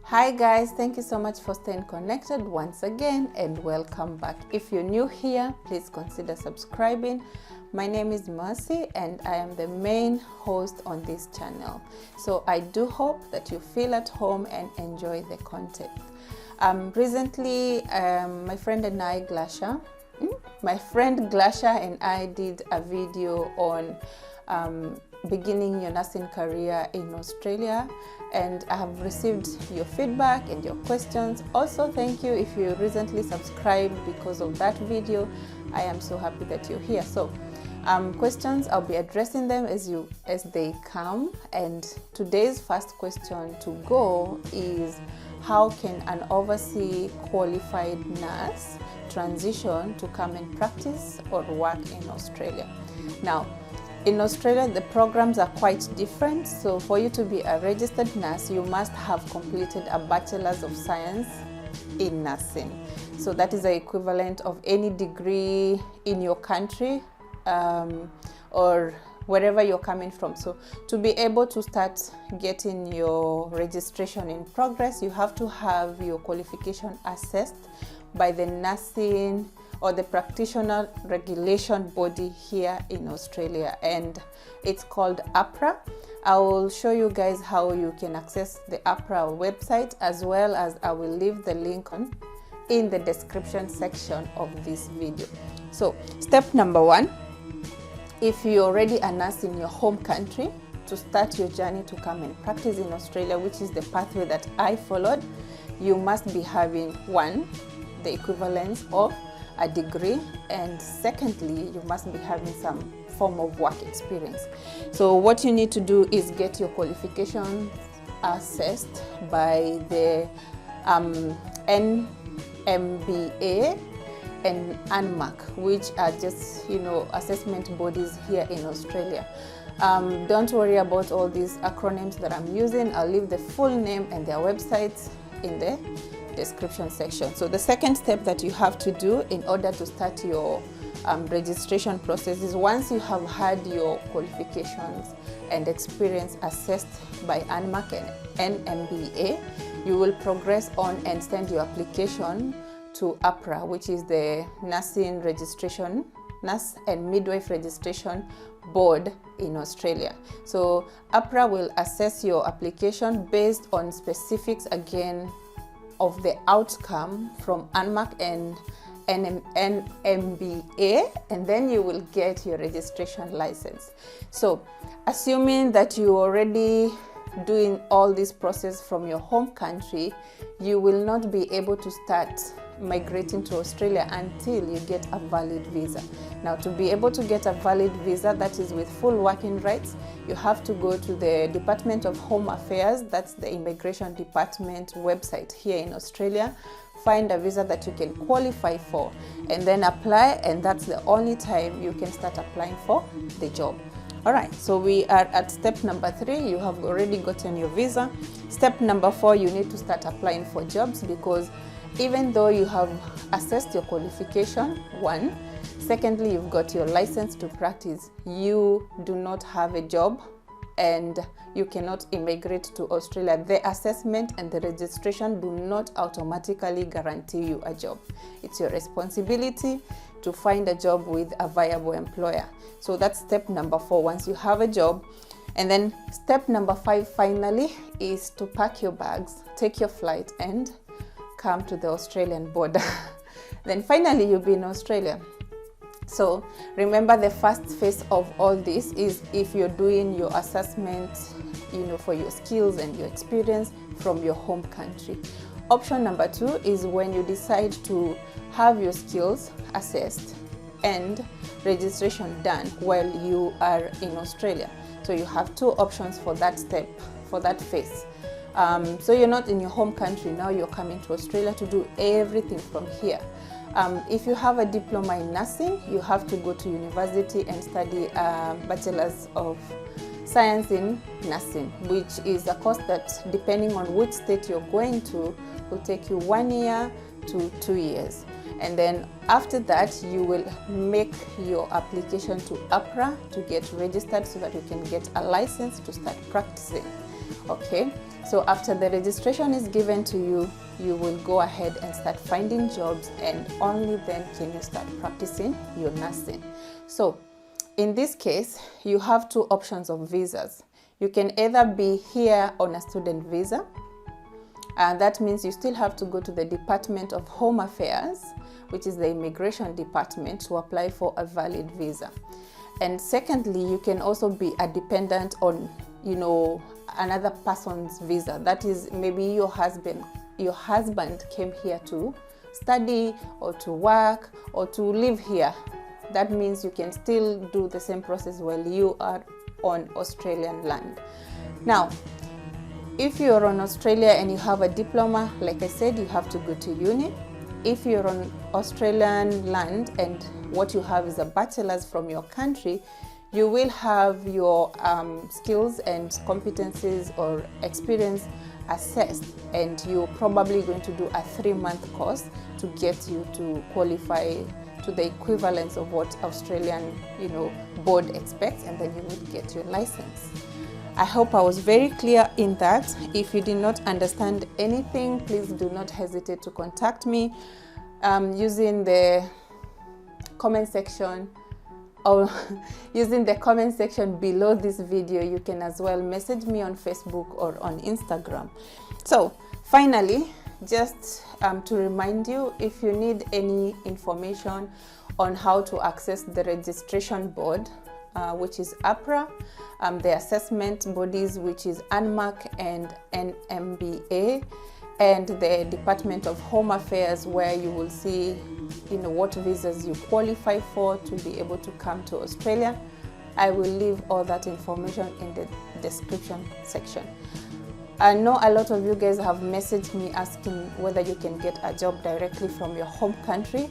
Hi guys, thank you so much for staying connected once again and welcome back. If you're new here, please consider subscribing. My name is Mercy and I am the main host on this channel. So I do hope that you feel at home and enjoy the content. Recently, my friend Glacia and I did a video on beginning your nursing career in Australia, and I have received your feedback and your questions. Also, thank you if you recently subscribed because of that video. I am so happy that you're here. So questions, I'll be addressing them as they come, and today's first question to go is, how can an overseas qualified nurse transition to come and practice or work in Australia? Now, in Australia, the programs are quite different. So for you to be a registered nurse, you must have completed a Bachelor's of Science in Nursing. So that is the equivalent of any degree in your country or wherever you're coming from. So to be able to start getting your registration in progress, you have to have your qualification assessed by the nursing or the practitioner regulation body here in Australia, and it's called APRA. I will show you guys how you can access the APRA website, as well as I will leave the link in the description section of this video. So step number one, if you're already a nurse in your home country, to start your journey to come and practice in Australia, which is the pathway that I followed, you must be having one, the equivalence of a degree, and secondly, you must be having some form of work experience. So what you need to do is get your qualification assessed by the NMBA and ANMAC, which are just assessment bodies here in Australia. Don't worry about all these acronyms that I'm using. I'll leave the full name and their websites in the description section. So the second step that you have to do in order to start your registration process is, once you have had your qualifications and experience assessed by ANMAC and NMBA, you will progress on and send your application to APRA, which is the Nurse and Midwife Registration Board in Australia. So APRA will assess your application based on specifics again of the outcome from ANMAC and NMBA, and then you will get your registration license. So assuming that you already doing all this process from your home country, you will not be able to start migrating to Australia until you get a valid visa. Now, to be able to get a valid visa that is with full working rights, you have to go to the Department of Home Affairs, that's the immigration department website here in Australia, find a visa that you can qualify for, and then apply, and that's the only time you can start applying for the job. All right, so we are at step number 3. You have already gotten your visa. Step number 4, you need to start applying for jobs, because even though you have assessed your qualification, one, secondly, you've got your license to practice, you do not have a job and you cannot immigrate to Australia. The assessment and the registration do not automatically guarantee you a job. It's your responsibility to find a job with a viable employer. So that's step number 4, once you have a job. And then step number 5 finally is to pack your bags, take your flight, and come to the Australian border. Then finally you'll be in Australia. So remember, the first phase of all this is if you're doing your assessment, for your skills and your experience from your home country. Option number 2 is when you decide to have your skills assessed and registration done while you are in Australia. So you have 2 options for that step, for that phase. So you're not in your home country, now you're coming to Australia to do everything from here. If you have a diploma in nursing, you have to go to university and study a Bachelor's of Science in Nursing, which is a course that, depending on which state you're going to, will take you 1 year to 2 years. And then after that, you will make your application to APRA to get registered so that you can get a license to start practicing. Okay, So after the registration is given to you, you will go ahead and start finding jobs, and only then can you start practicing your nursing. So in this case, you have two options of visas. You can either be here on a student visa, and that means you still have to go to the Department of Home Affairs, which is the immigration department, to apply for a valid visa. And secondly, you can also be a dependent on, another person's visa. That is, maybe your husband came here to study or to work or to live here. That means you can still do the same process while you are on Australian land. Now, if you're on Australia and you have a diploma, like I said, you have to go to uni. If you're on Australian land and what you have is a bachelor's from your country, you will have your skills and competencies or experience assessed, and you're probably going to do a 3-month course to get you to qualify to the equivalence of what Australian board expects, and then you will get your license. I hope I was very clear in that. If you did not understand anything, please do not hesitate to contact me using the comment section, or using the comment section below this video. You can as well message me on Facebook or on Instagram. So finally, just to remind you, if you need any information on how to access the registration board, which is APRA, the assessment bodies, which is ANMAC and NMBA, and the Department of Home Affairs, where you will see what visas you qualify for to be able to come to Australia, I will leave all that information in the description section. I know a lot of you guys have messaged me asking whether you can get a job directly from your home country.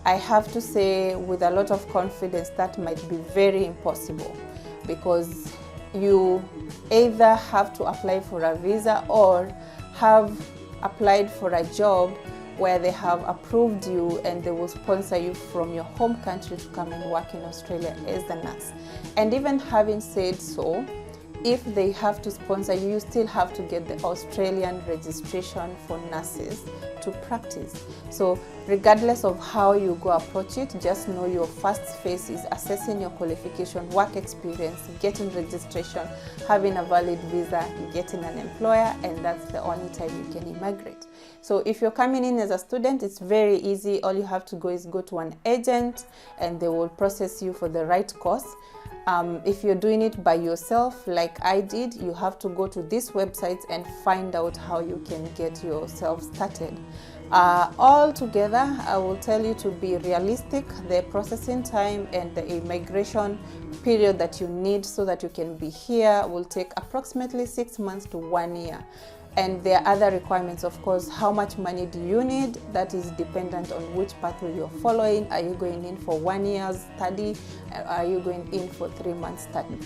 I have to say with a lot of confidence that might be very impossible, because you either have to apply for a visa or have applied for a job where they have approved you and they will sponsor you from your home country to come and work in Australia as a nurse. And even having said so, if they have to sponsor you, you still have to get the Australian registration for nurses to practice. So regardless of how you go approach it, just know your first phase is assessing your qualification, work experience, getting registration, having a valid visa, getting an employer, and that's the only time you can immigrate. So if you're coming in as a student, it's very easy. All you have to go is go to an agent and they will process you for the right course. If you're doing it by yourself, like I did, you have to go to these websites and find out how you can get yourself started. All together, I will tell you to be realistic. The processing time and the immigration period that you need so that you can be here will take approximately 6 months to 1 year. And there are other requirements, of course. How much money do you need? That is dependent on which pathway you're following. Are you going in for 1 year's study? Are you going in for 3 months study?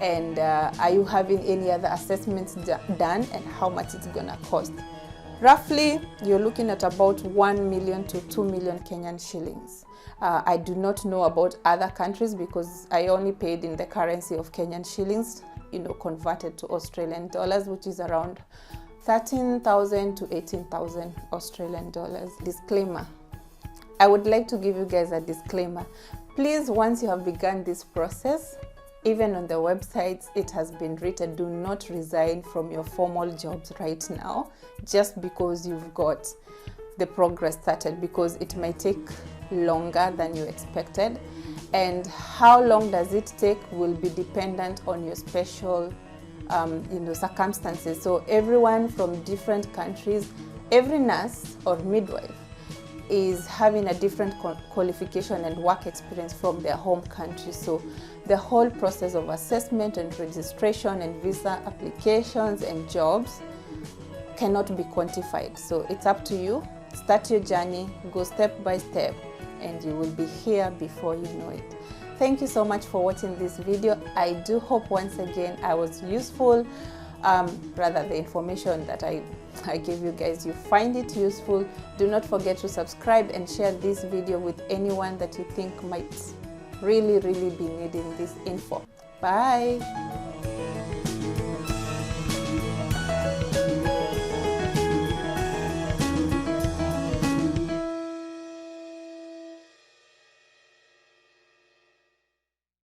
And are you having any other assessments done, and how much it's gonna cost? Roughly, you're looking at about 1 million to 2 million Kenyan shillings. I do not know about other countries because I only paid in the currency of Kenyan shillings, converted to Australian dollars, which is around 13,000 to 18,000 Australian dollars. Disclaimer. I would like to give you guys a disclaimer. Please, once you have begun this process, even on the websites, it has been written, do not resign from your formal jobs right now, just because you've got the progress started, because it might take longer than you expected. And how long does it take will be dependent on your special circumstances. So everyone from different countries, every nurse or midwife is having a different qualification and work experience from their home country. So the whole process of assessment and registration and visa applications and jobs cannot be quantified. So it's up to you. Start your journey, go step by step, and you will be here before you know it. Thank you so much for watching this video. I do hope once again I was useful, the information that I gave you guys, you find it useful. Do not forget to subscribe and share this video with anyone that you think might really be needing this info. Bye.